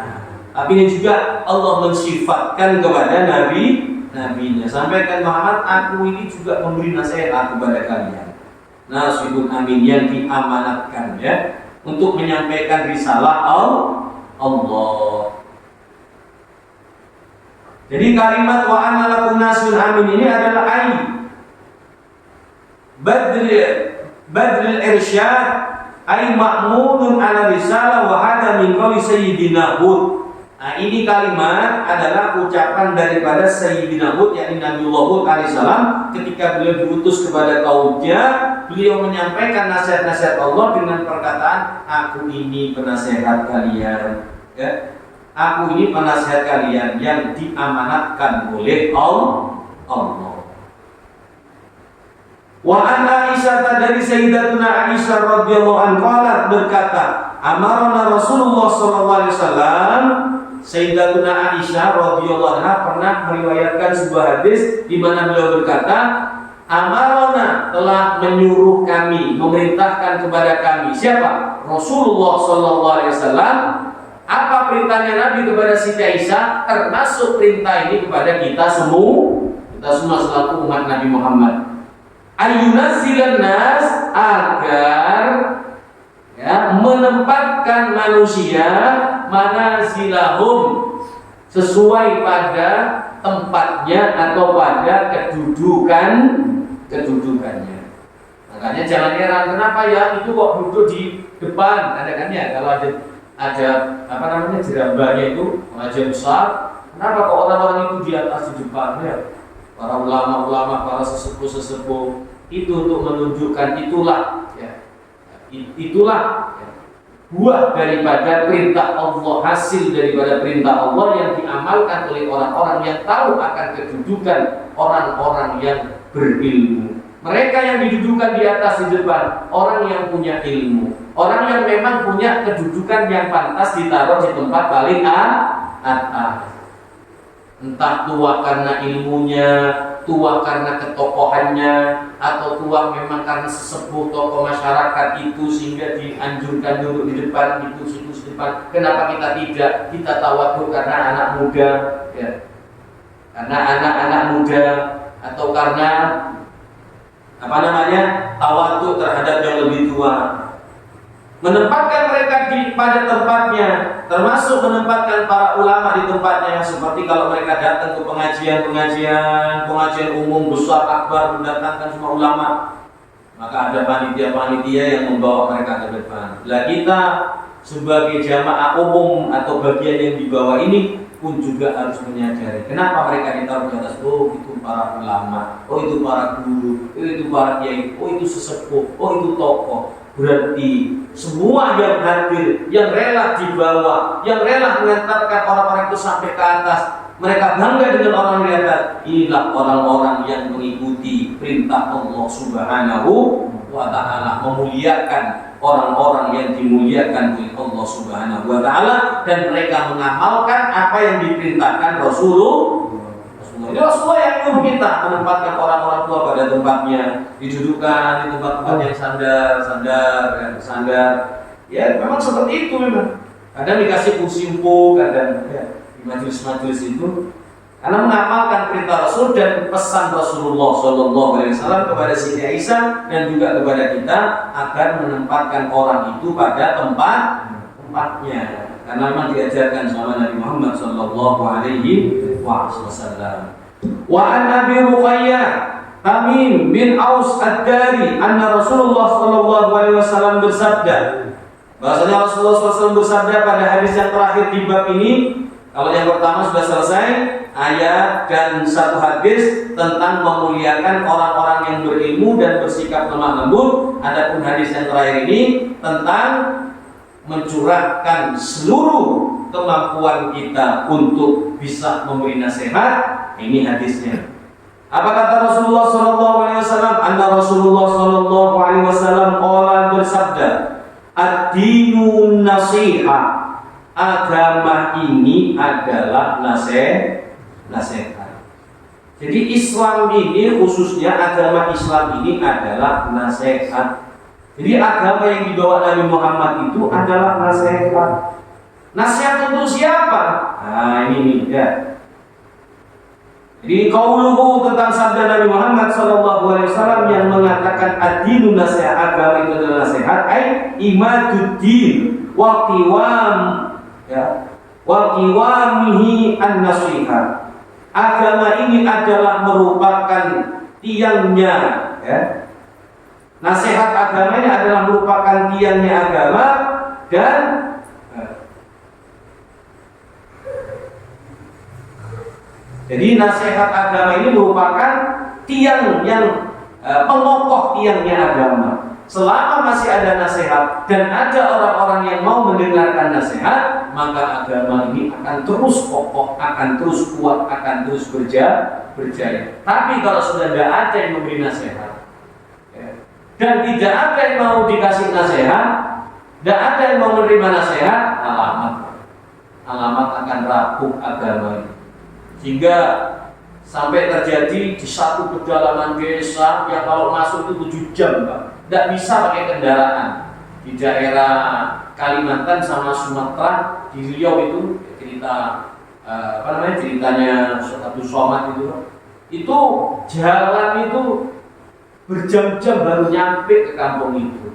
Tapi ini juga Allah mensifatkan kepada nabinya. Sampaikan Muhammad, aku ini juga memberi nasihat kepada kalian. Nasihun amin, yang diamanatkan ya untuk menyampaikan risalah Allah. Jadi kalimat wa ana lakum nasihun amin ini adalah badril irsyad, ay ma'munun ala risalah wa hada min qawli sayyidina Hud. Nah, ini kalimat adalah ucapan daripada Sayyidina Hud, yakni Nabiullah Hud alaihissalam, ketika beliau diutus kepada kaumnya. Beliau menyampaikan nasihat-nasihat Allah dengan perkataan, aku ini penasehat kalian ya. Aku ini penasehat kalian yang diamanatkan oleh Allah. Wa an Aisyah, dari Sayyidatuna Aisyah radhiyallahu anha berkata, amarna Rasulullah sallallahu alaihi wasallam. Sayyidatuna Aisyah radhiyallahu anha pernah meriwayatkan sebuah hadis di mana beliau berkata, amarna, telah menyuruh kami, memerintahkan kepada kami. Siapa? Rasulullah sallallahu alaihi wasallam. Apa perintahnya Nabi kepada Siti Aisyah? Termasuk perintah ini kepada kita semua selaku umat Nabi Muhammad. Ayunazzilan nas, agar ya, menempatkan manusia manazilahum, sesuai pada tempatnya atau pada kedudukannya. Makanya jangan heran kenapa ya itu kok duduk di depan, ada kan ya, kalau ada apa namanya jerambahnya itu pengajian besar, kenapa kok orang-orang itu di atas di depan ya? Para ulama-ulama, para sesepuh-sesepuh itu untuk menunjukkan itulah ya, buah daripada perintah Allah, hasil daripada perintah Allah yang diamalkan oleh orang-orang yang tahu akan kedudukan orang-orang yang berilmu. Mereka yang didudukan di atas di depan, orang yang punya ilmu, orang yang memang punya kedudukan yang pantas ditaruh di tempat paling atas. Entah tua karena ilmunya, tua karena ketokohannya, atau tua memang karena sesepuh tokoh masyarakat itu sehingga dianjurkan duduk di depan, itu situ di depan. Kenapa kita tidak? Kita tawadhu karena anak muda ya. Karena anak-anak muda, atau karena apa namanya, tawadhu terhadap yang lebih tua. Menempatkan mereka pada tempatnya, termasuk menempatkan para ulama di tempatnya. Seperti kalau mereka datang ke pengajian umum besar akbar, mendatangkan semua ulama, maka ada panitia-panitia yang membawa mereka ke depan. Lah kita sebagai jamaah umum atau bagian yang di bawah ini pun juga harus menyadari kenapa mereka ditaruh di atas. Oh, itu para ulama, oh itu para guru, oh itu para kiai, oh itu sesepuh, oh itu tokoh. Berarti semua yang hadir, yang rela di bawah, yang rela mengantarkan orang-orang itu sampai ke atas, mereka bangga dengan orang di atas. Inilah orang-orang yang mengikuti perintah Allah Subhanahu wa ta'ala, memuliakan orang-orang yang dimuliakan oleh Allah Subhanahu wa ta'ala, dan mereka mengamalkan apa yang diperintahkan Rasulullah. Jadi Rasulullah yang menyuruh kita menempatkan orang-orang tua pada tempatnya, didudukan di tempat-tempat yang sandar. Ya memang seperti itu memang. Kadang dikasih kursi empuk, kadang ya, di majelis-majelis itu. Karena mengamalkan perintah Rasul dan pesan Rasulullah SAW kepada Siti Aisyah dan juga kepada kita agar menempatkan orang itu pada tempatnya. Karena memang diajarkan sama Nabi Muhammad SAW. Wa an Abi Ruqayyah Tamim bin Aus Ad-Dari anna Rasulullah SAW bersabda. Bahasanya Rasulullah SAW bersabda pada hadis yang terakhir di bab ini. Kalau yang pertama sudah selesai, ayat dan satu hadis tentang memuliakan orang-orang yang berilmu dan bersikap lemah lembut. Adapun hadis yang terakhir ini tentang mencurahkan seluruh kemampuan kita untuk bisa memberi nasihat. Ini hadisnya. Apa kata Rasulullah SAW? Anna Rasulullah SAW bersabda, ad-dinu nasihat. Agama ini adalah nasihat. Jadi Islam ini, khususnya agama Islam ini adalah nasihat. Jadi agama yang dibawa Nabi Muhammad itu adalah nasihat. Nasihat untuk siapa? Nah ini ya. Jadi qauluhu tentang sabda Nabi Muhammad SAW yang mengatakan ad-dinu nasihat, agama itu adalah nasihat, ai imaduddin wa qiwam ya wa qiwamihi an-nasihat. Agama ini adalah merupakan tiangnya ya. Nasihat agama ini adalah merupakan tiangnya agama dan jadi nasihat agama ini merupakan tiang yang pengokoh tiangnya agama. Selama masih ada nasihat dan ada orang-orang yang mau mendengarkan nasihat, maka agama ini akan terus kokoh, akan terus kuat, akan terus berjaya. Tapi kalau sudah tidak ada yang memberi nasihat ya, dan tidak ada yang mau dikasih nasihat, tidak ada yang mau menerima nasihat, alamat akan rapuh agama ini. Sehingga sampai terjadi di satu pedalaman desa yang kalau masuk itu 7 jam, Pak. Tidak bisa pakai kendaraan. Di daerah Kalimantan sama Sumatera, di Riau itu cerita ceritanya Abdul Somad itu jalan itu berjam-jam baru nyampe ke kampung itu.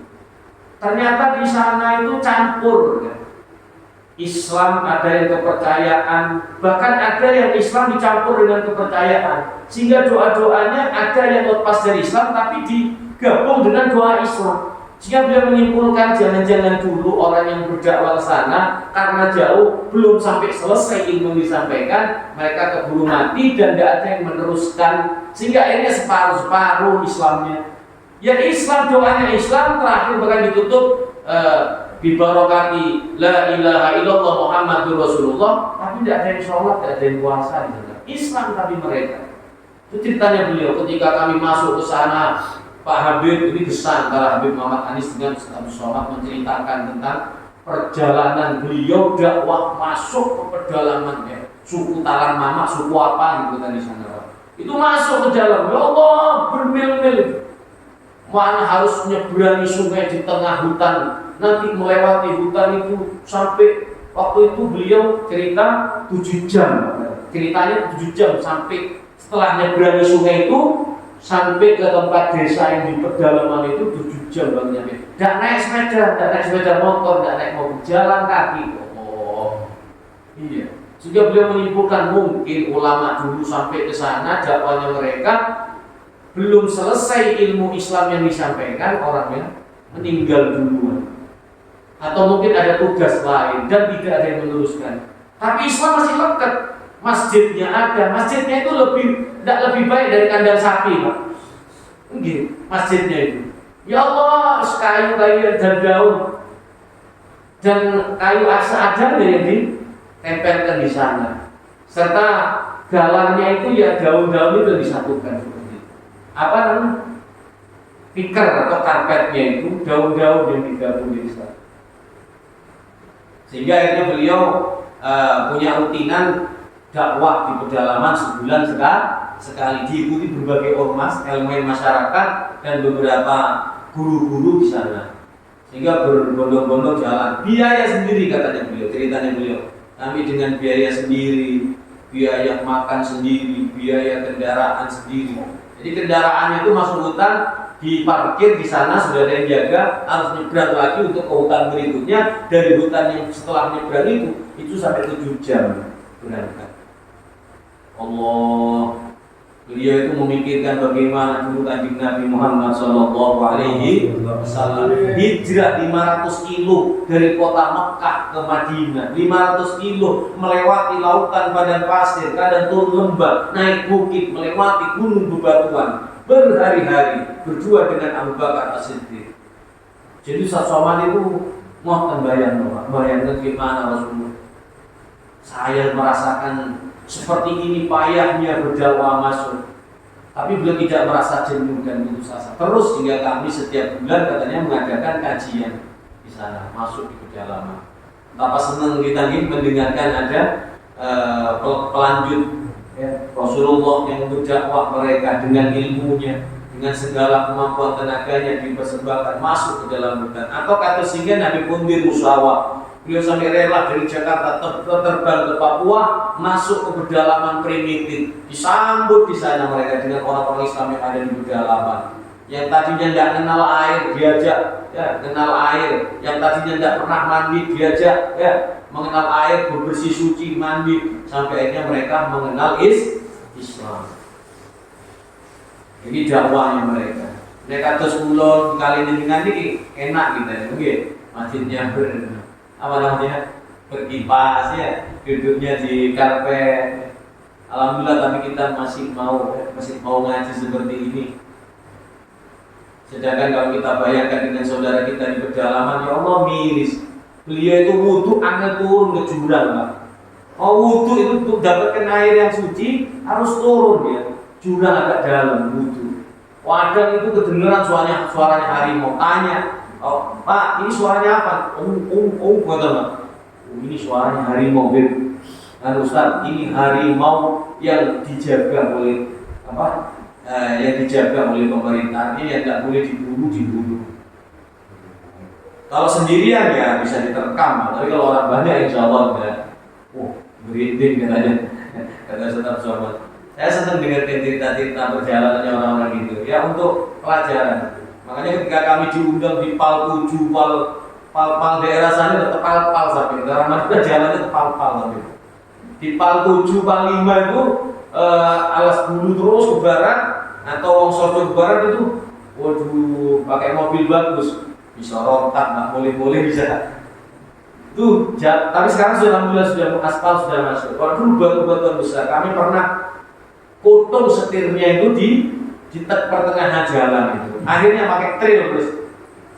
Ternyata di sana itu campur ya. Islam ada yang kepercayaan, bahkan ada yang Islam dicampur dengan kepercayaan, sehingga doa-doanya ada yang lepas dari Islam tapi digabung dengan doa Islam. Sehingga beliau menyimpulkan jangan-jangan dulu orang yang berdakwah ke sana karena jauh belum sampai selesai ilmu disampaikan, mereka keburu mati dan tidak ada yang meneruskan, sehingga akhirnya separuh-separuh Islamnya. Ya Islam, doanya Islam terakhir bahkan ditutup bibarakati la ilaha illallah Muhammadur Rasulullah, tapi tidak ada yang sholat, tidak ada yang puasa di sana. Islam tapi mereka. Itu ceritanya beliau ketika kami masuk ke sana. Pak Habib ini besar antara Habib Muhammad Anis dengan Ustaz Somad menceritakan tentang perjalanan beliau dakwah masuk ke pedalaman ya, suku Talang Mama, suku apa gitu tadi sana. Itu masuk ke dalam, ya Allah bermil-mil. Mana harus menyeberangi sungai di tengah hutan, nanti melewati hutan itu sampai waktu itu beliau cerita 7 jam. Ceritanya 7 jam sampai setelah nyeberangi sungai itu sampai ke tempat desa yang di pedalaman itu 7 jam baru nyampe. Tidak naik sepeda motor, tidak naik mobil, jalan kaki. Oh, iya. Sehingga beliau menyimpulkan mungkin ulama dulu sampai ke sana dakwahnya mereka belum selesai ilmu Islam yang disampaikan, orangnya meninggal duluan. Atau mungkin ada tugas lain dan tidak ada yang meneruskan. Tapi Islam masih lekat. Masjidnya ada, masjidnya itu tidak lebih baik dari kandang sapi, Pak. Gitu, masjidnya itu. Ya Allah, kayu dan daun dan kayu asa ada yang ditempelkan di sana. Serta galannya itu ya daun-daun itu disatukan seperti itu. Apa namanya? Tikar atau karpetnya itu daun-daun yang digabung di sana. Sehingga akhirnya beliau punya rutinan dakwah di pedalaman sebulan sekali, diikuti berbagai ormas, elemen masyarakat dan beberapa guru-guru di sana. sehingga berbondong-bondong jalan. Biaya sendiri katanya beliau, ceritanya beliau. Kami dengan biaya sendiri, biaya makan sendiri, biaya kendaraan sendiri. Jadi kendaraannya itu masuk hutan, diparkir di sana sudah ada yang jaga, harus nyebrang lagi untuk ke hutan berikutnya. Dari hutan yang setelah nyebrang itu sampai 7 jam berangkat. Allah, beliau itu memikirkan bagaimana dulu kanjeng Nabi Muhammad SAW hijrah 500 kilo dari kota Mekah ke Madinah, 500 kilo melewati lautan padang pasir, kadang turun lembah, naik bukit, melewati gunung bebatuan, berhari-hari berdua dengan Abu Bakar As-Siddiq. Jadi saat itu mau bayangkan gimana Rasulullah. Saya merasakan seperti ini payahnya berdakwah masuk, tapi beliau tidak merasa jenuh dan putus asa. Terus hingga kami setiap bulan katanya mengadakan kajian di sana, masuk di pedalaman. Betapa senang kita ini mendengarkan ada pelanjut ya, Rasulullah yang berdakwah mereka dengan ilmunya, dengan segala kemampuan tenaganya dipersembahkan masuk ke dalam hutan. Atau kata sehingga Nabi Mundir Musawah, beliau sampai rela dari Jakarta terbang ke Papua, masuk ke pedalaman primitif, disambut di sana mereka dengan orang-orang Islam yang ada di pedalaman. Yang tadinya tidak kenal air diajak ya kenal air, yang tadinya tidak pernah mandi diajak ya mengenal air, bersih suci, mandi, sampai akhirnya mereka mengenal Islam. Ini dakwahnya mereka. Mereka terus pulau kali ini enak gitu ya, mungkin masjidnya apa namanya berkipas ya, duduknya di karpet. Alhamdulillah, tapi kita masih mau ngaji seperti ini. Sedangkan kalau kita bayangkan dengan saudara kita di pedalaman, ya Allah miris. Beliau itu wudhu angkat turun ke jurang, Pak. Mau wudhu itu untuk dapatkan air yang suci harus turun ya, jurang agak dalam wudhu. Kadang itu kedengeran suaranya harimau. Tanya, oh, Pak, ini suaranya apa? Kata Pak. Ini suaranya harimau, Ben. Nah, Ustaz, ini harimau yang dijaga oleh apa? Yang dijaga oleh pemerintah. Ini yang tidak boleh diburu. Kalau sendirian ya bisa diterkam, tapi kalau orang banyak insya Allah ya. Berhenti katanya. Kata Ustaz Somad. Saya senang dengar cerita-cerita perjalanannya orang-orang gitu. Ya untuk pelajaran. Makanya ketika kami diundang di PAL 7, PAL daerah sana tetap PAL sampai daerah mana jalannya PAL sampai. Di PAL 7, PAL 5 itu alas bulu terus ke barat atau Wongsodo ke barat itu, waduh, pakai mobil bagus, bisa rontak, nggak boleh bisa. Tuh, tapi sekarang sudah alhamdulillah sudah aspal sudah masuk. Kalau dulu batu-batuan besar, kami pernah potong setirnya itu di pertengahan jalan itu. Akhirnya pakai trail terus.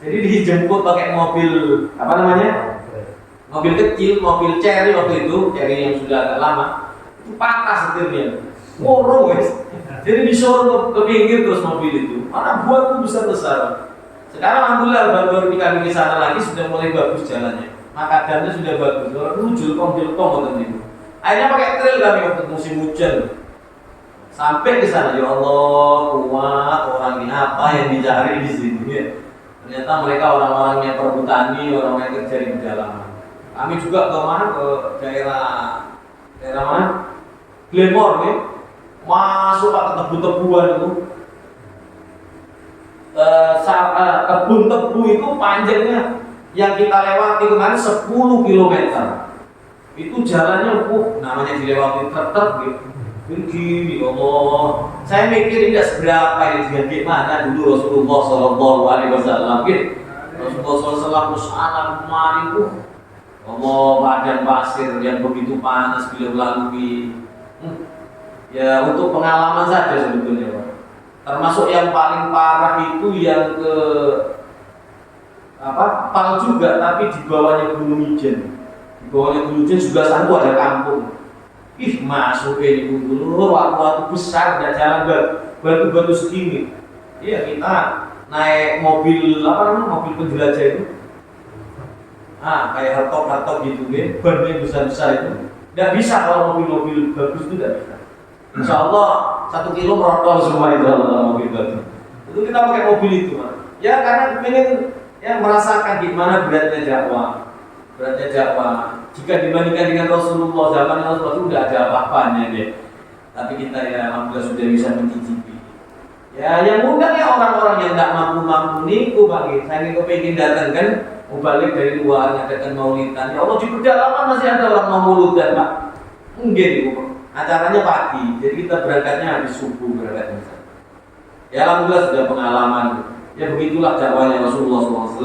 Jadi dijemput pakai mobil apa namanya? Mobil kecil, mobil Cherry waktu itu, Cherry yang sudah agak lama. Itu patah setirnya. Korong guys. Jadi disuruh ke pinggir terus mobil itu. Mana buat itu besar-besar. Sekarang alhamdulillah baru kami ke sana lagi sudah mulai bagus jalannya. Makadamnya sudah bagus. Rujul waktu itu. Akhirnya pakai trail kami waktu musim hujan. Sampai ke sana, ya Allah, kuat orang ini apa yang dicari di sini ya. Ternyata mereka orang-orang yang perhutani, orang yang kerja di pedalaman. Kami juga ke mana? Ke daerah mana? Glenmore ya. Masuk ke tebu-tebuan itu. Kebun tebu itu panjangnya yang kita lewati kemarin 10 km. Itu jalannya namanya dilewati truk gitu. Begini Allah, saya mikir tidak seberapa ini dengan mana dulu Rasulullah SAW gitu. Rasulullah SAW kemarin Allah padang pasir yang begitu panas beliau lalui. Ya untuk pengalaman saja sebetulnya Pak. Termasuk yang paling parah itu yang ke PAL juga, tapi di bawahnya Gunung Ijen. Di bawahnya Gunung Ijen juga sana ada kampung. Masuk ke dulu waktu besar dan jalan batu-batu segini. Iya kita naik mobil mobil penjelajah itu. Kayak hartok gitu deh, bannya besar-besar itu. Tidak bisa kalau mobil-mobil bagus itu tidak bisa. Insya Allah 1 kilo merotol semua itu mobil batu. Itu kita pakai mobil itu, Mas. Ya karena pengen merasakan gimana beratnya dakwah. Beratnya dakwah. Jika dibandingkan dengan Rasulullah, zaman Rasulullah itu tidak ada apa-apanya deh. Tapi kita ya alhamdulillah sudah bisa mencicipi. Ya, yang undang ya orang-orang yang tidak mampu-mampu niku bang. Saya kepingin datang kan, mau balik dari luar ngadakan maulidan. Ya Allah di pedalaman masih ada orang mau maulidan pak. Enggak nih, acaranya pagi. Jadi kita berangkatnya habis subuh berangkatnya. Ya alhamdulillah sudah pengalaman. Ya begitulah dakwahnya Rasulullah SAW.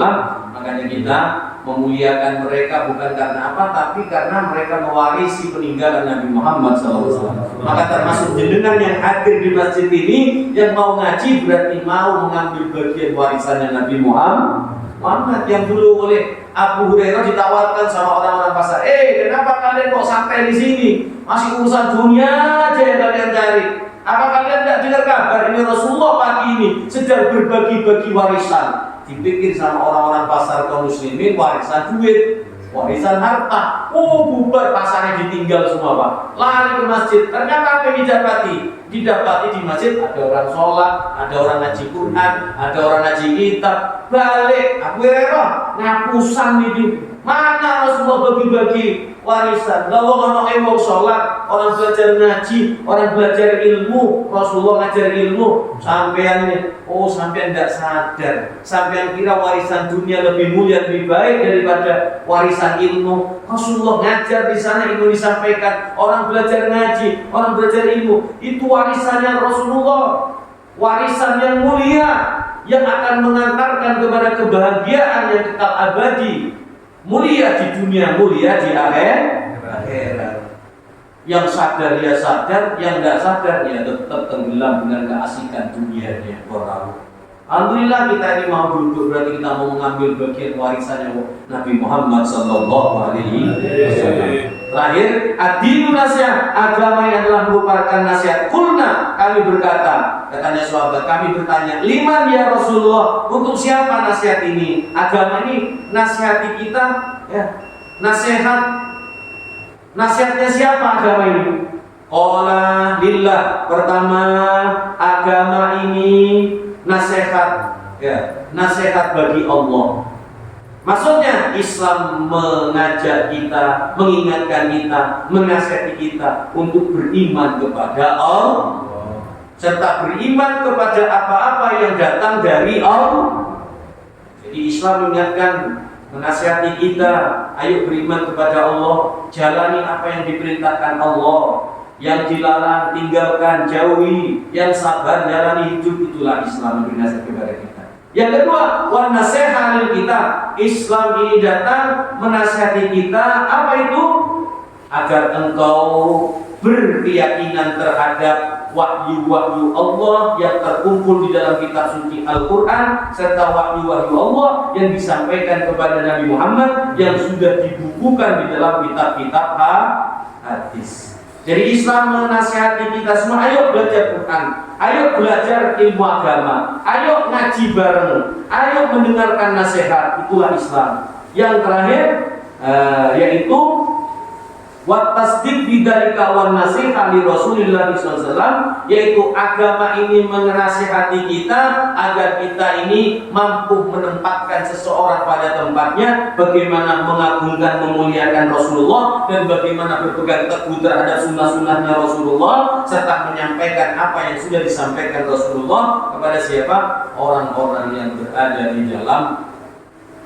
Makanya kita memuliakan mereka bukan karena apa, tapi karena mereka mewarisi peninggalan Nabi Muhammad SAW. Maka termasuk jenengan yang hadir di masjid ini, yang mau ngaji berarti mau mengambil bagian warisannya Nabi Muhammad yang dulu oleh Abu Hurairah ditawarkan sama orang-orang pasar. Kenapa kalian kok sampai di sini? Masih urusan dunia aja yang kalian cari. Apa kalian tidak dengar kabar ini Rasulullah pagi ini sedang berbagi-bagi warisan? Dipikir sama orang-orang pasar kaum muslimin warisan duit, warisan harta. Bubar pasarnya ditinggal semua pak. Lari ke masjid. Ternyata apa yang didapati? Didapati di masjid ada orang sholat, ada orang ngaji Quran, ada orang ngaji kitab. Balik, Abu Hurairah ngapusan ini. Mana Rasulullah bagi-bagi warisan? Lalu orang sholat, orang belajar ngaji, orang belajar ilmu, Rasulullah ngajar ilmu. Sampean nih, sampean tidak sadar. Sampean kira warisan dunia lebih mulia, lebih baik daripada warisan ilmu. Rasulullah ngajar di sana, ilmu disampaikan. Orang belajar ngaji, orang belajar ilmu. Itu warisannya Rasulullah. Warisan yang mulia, yang akan mengantarkan kepada kebahagiaan yang kekal abadi. Mulia di dunia, mulia di akhirat. Yang sadar ya sadar, yang tidak sadar ya tetap tenggelam dengan keasikan dunianya. Alhamdulillah kita ini mau duduk, berarti kita mau mengambil bagian warisannya Nabi Muhammad Sallallahu Alaihi Wasallam. Terakhir, ad-dinu nasihat, agama yang adalah merupakan nasihat. Kulna, kami berkata, katanya sahabat, kami bertanya, liman ya Rasulullah, untuk siapa nasihat ini? Agama ini nasihati kita, ya, nasihatnya siapa agama ini? Qala lillah. Pertama, agama ini nasihat, ya, nasihat bagi Allah. Maksudnya Islam mengajak kita, mengingatkan kita, menasihati kita untuk beriman kepada Allah, serta beriman kepada apa-apa yang datang dari Allah. Jadi Islam mengingatkan, menasihati kita, ayo beriman kepada Allah, jalani apa yang diperintahkan Allah, yang dilarang tinggalkan, jauhi, yang sabar jalani hidup. Itulah Islam memberi nasihat kepada kita. Yang kedua, wan nasihat lil kita. Islam ini datang menasihati kita, apa itu? Agar engkau berkeyakinan terhadap wahyu-wahyu Allah yang terkumpul di dalam kitab suci Al-Quran, serta wahyu-wahyu Allah yang disampaikan kepada Nabi Muhammad yang sudah dibukukan di dalam kitab-kitab hadis. Jadi Islam menasihati kita semua, ayo belajar Quran, ayo belajar ilmu agama, ayo ngaji bareng, ayo mendengarkan nasihat. Itulah Islam. Yang terakhir yaitu wa tasdiq bidzalika wan nasihat li Rasulillah SAW, yaitu agama ini menasihati kita agar kita ini mampu menempatkan seseorang pada tempatnya, bagaimana mengagungkan memuliakan Rasulullah, dan bagaimana berpegang teguh terhadap sunnah-sunnahnya Rasulullah, serta menyampaikan apa yang sudah disampaikan Rasulullah kepada siapa? Orang-orang yang berada di dalam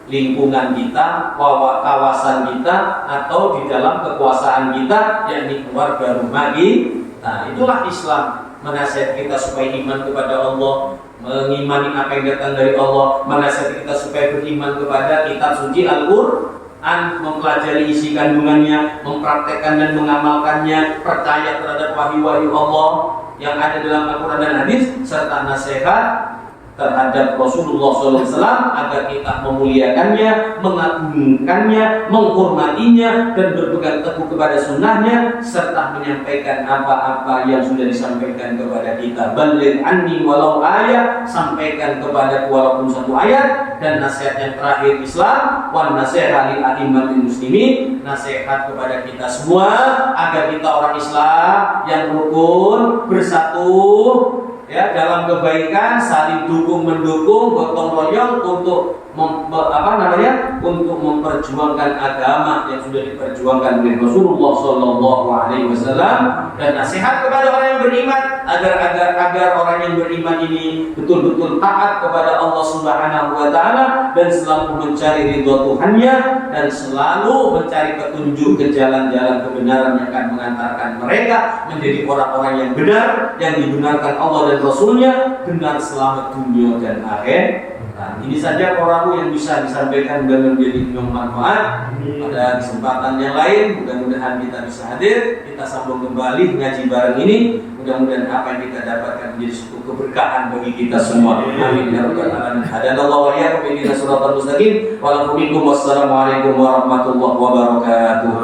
lingkungan kita, kawasan kita, atau di dalam kekuasaan kita, yakni keluarga rumah kita. Itulah Islam, menasihat kita supaya iman kepada Allah, mengimani apa yang datang dari Allah, menasihat kita supaya beriman kepada kitab suci Al-Quran, mempelajari isi kandungannya, mempraktekkan dan mengamalkannya, percaya terhadap wahyu-wahyu Allah yang ada dalam Al-Quran dan hadis, serta nasihat terhadap Rasulullah SAW agar kita memuliakannya, mengagungkannya, menghormatinya, dan berpegang teguh kepada sunnahnya, serta menyampaikan apa-apa yang sudah disampaikan kepada kita. Baligh anni walau ayat, sampaikan kepada walaupun satu ayat. Dan nasihat yang terakhir Islam, wan nasihat lil a'immatil muslimin, nasihat kepada kita semua agar kita orang Islam yang rukun, bersatu, ya dalam kebaikan, saling dukung mendukung, gotong royong untuk untuk memperjuangkan agama yang sudah diperjuangkan oleh Rasulullah Shallallahu Alaihi Wasallam, dan nasihat kepada orang yang beriman agar orang yang beriman ini betul-betul taat kepada Allah Subhanahu Wa Taala dan selalu mencari ridho Tuhannya dan selalu mencari petunjuk ke jalan-jalan kebenaran yang akan mengantarkan mereka menjadi orang-orang yang benar, yang dibenarkan Allah dan Rasulnya, benar selamat dunia dan akhir. Nah, ini saja Rabu yang bisa disampaikan dan menjadi manfaat. Pada kesempatan yang lain, mudah-mudahan kita bisa hadir, kita sambung kembali ngaji bareng ini. Mudah-mudahan apa yang kita dapatkan menjadi suatu keberkahan bagi kita semua. Amin ya rabbal alamin. Hadanallahu wa iyyakum ila shiratal mustaqim. Wassalamualaikum warahmatullahi wabarakatuh.